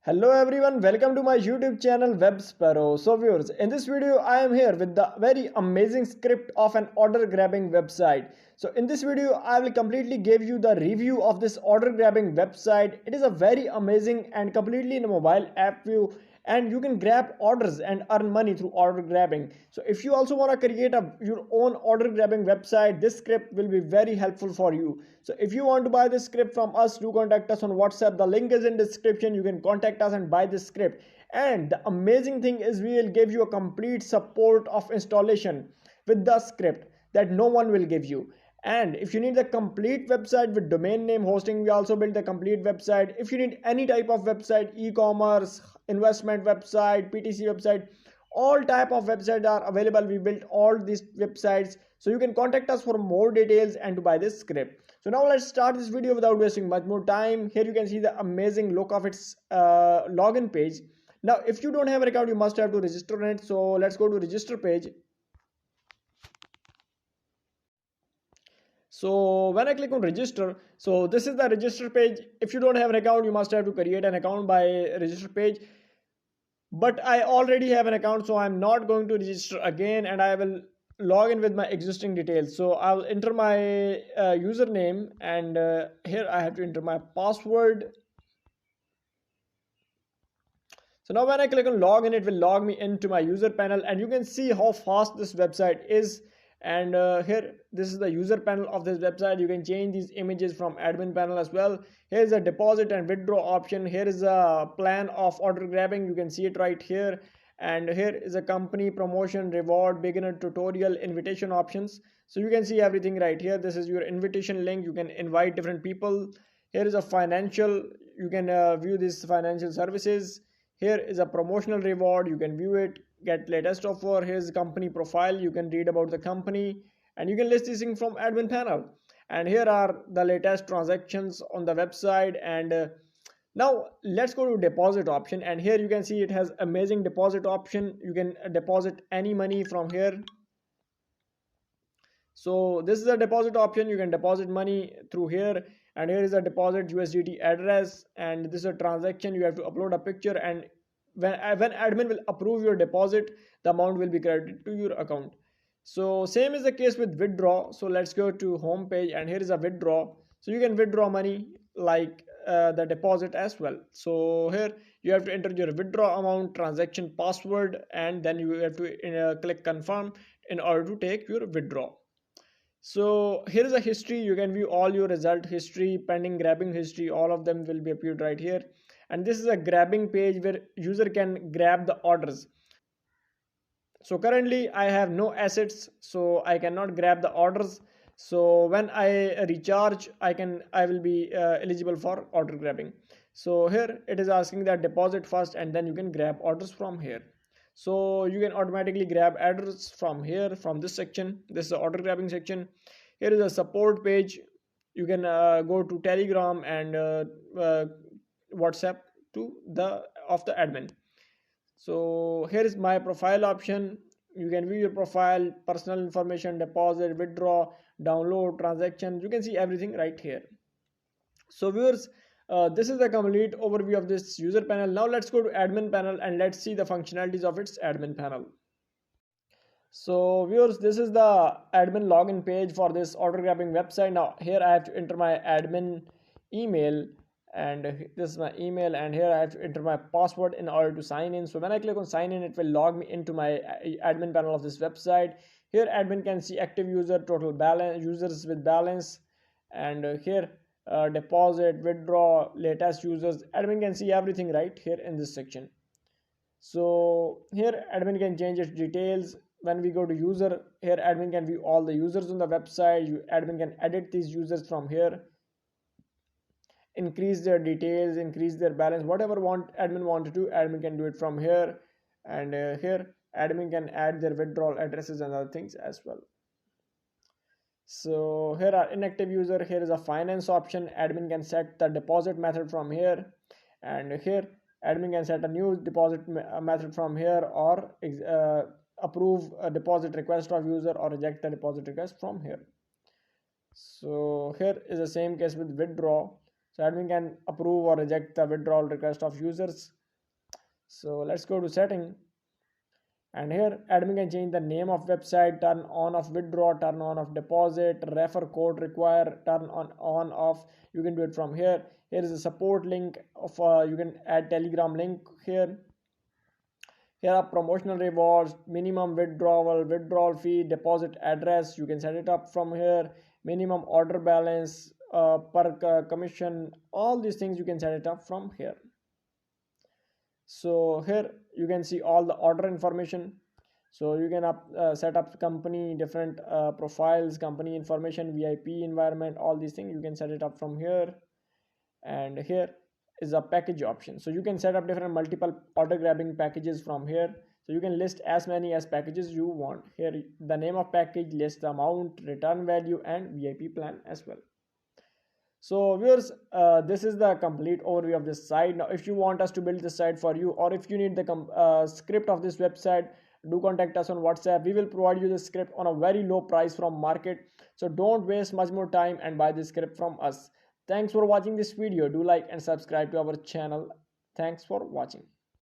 Hello everyone, welcome to my YouTube channel Web Sparrow. So viewers, in this video I am here with the very amazing script of an order grabbing website. So in this video I will completely give you the review of this order grabbing website. It is a very amazing and completely in a mobile app view, and you can grab orders and earn money through order grabbing. So if you also want to create your own order grabbing website, this script will be very helpful for you. So if you want to buy this script from us, do contact us on WhatsApp. The link is in description. You can contact us and buy this script. And the amazing thing is we will give you a complete support of installation with the script that no one will give you. And if you need the complete website with domain name hosting, we also build the complete website. If you need any type of website, e-commerce, investment website, PTC website, all type of websites are available. We built all these websites, so you can contact us for more details and to buy this script. So now let's start this video without wasting much more time. Here you can see the amazing look of its login page. Now if you don't have an account, you must have to register on it. So let's go to register page. So when I click on register, so this is the register page. If you don't have an account, you must have to create an account by register page. But I already have an account, so I'm not going to register again, and I will log in with my existing details. So I'll enter my username, and here I have to enter my password. So now when I click on login, it will log me into my user panel, and you can see how fast this website is. And here this is the user panel of this website. You can change these images from admin panel as well. Here is a deposit and withdraw option. Here is a plan of order grabbing. You can see it right here. And here is a company promotion, reward, beginner tutorial, invitation options. So you can see everything right here. This is your invitation link. You can invite different people. Here is a financial. You can view these financial services. Here is a promotional reward. You can view it, get latest offer. Here's company profile. You can read about the company, and you can list this thing from admin panel. And here are the latest transactions on the website. And now let's go to deposit option, and here you can see it has amazing deposit option. You can deposit any money from here. So this is a deposit option. You can deposit money through here, and here is a deposit USDT address, and this is a transaction. You have to upload a picture, and when admin will approve your deposit, the amount will be credited to your account. So same is the case with withdraw. So let's go to home page, and here is a withdraw. So you can withdraw money like the deposit as well. So here you have to enter your withdraw amount, transaction password, and then you have to click confirm in order to take your withdraw. So here is a history. You can view all your result history, pending grabbing history. All of them will be appeared right here. And this is a grabbing page where user can grab the orders. So currently I have no assets, so I cannot grab the orders. So when I recharge, I will be eligible for order grabbing. So here it is asking that deposit first, and then you can grab orders from here. So you can automatically grab orders from here, from this section. This is the order grabbing section. Here is a support page. You can go to Telegram and WhatsApp to the admin. So here is my profile option. You can view your profile, personal information, deposit, withdraw, download, transaction. You can see everything right here. So viewers, this is the complete overview of this user panel. Now let's go to admin panel and let's see the functionalities of its admin panel. So viewers, this is the admin login page for this order grabbing website. Now here I have to enter my admin email, and this is my email, and here I have to enter my password in order to sign in. So when I click on sign in, it will log me into my admin panel of this website. Here admin can see active user, total balance, users with balance, and here deposit, withdraw, latest users. Admin can see everything right here in this section. So here admin can change its details. When we go to user, here admin can view all the users on the website. Admin can edit these users from here, increase their details, increase their balance, whatever admin want to do, admin can do it from here. And here admin can add their withdrawal addresses and other things as well. So here are inactive user. Here is a finance option. Admin can set the deposit method from here, and here admin can set a new deposit method from here, or approve a deposit request of user or reject the deposit request from here. So here is the same case with withdraw. So admin can approve or reject the withdrawal request of users. So let's go to setting, and here admin can change the name of website, turn on of withdraw, turn on of deposit, refer code require, turn on off. You can do it from here. Here is a support link of you can add telegram link here. Here are promotional rewards, minimum withdrawal fee, deposit address. You can set it up from here. Minimum order balance, per commission. All these things you can set it up from here. So here you can see all the order information. So you can set up company different profiles, company information, VIP environment, all these things you can set it up from here. And here is a package option, so you can set up different multiple order grabbing packages from here. So you can list as many as packages you want. Here the name of package, list the amount, return value, and VIP plan as well. So viewers, this is the complete overview of this site. Now if you want us to build this site for you, or if you need the script of this website, do contact us on WhatsApp. We will provide you the script on a very low price from market. So don't waste much more time and buy this script from us. Thanks for watching this video. Do like and subscribe to our channel. Thanks for watching.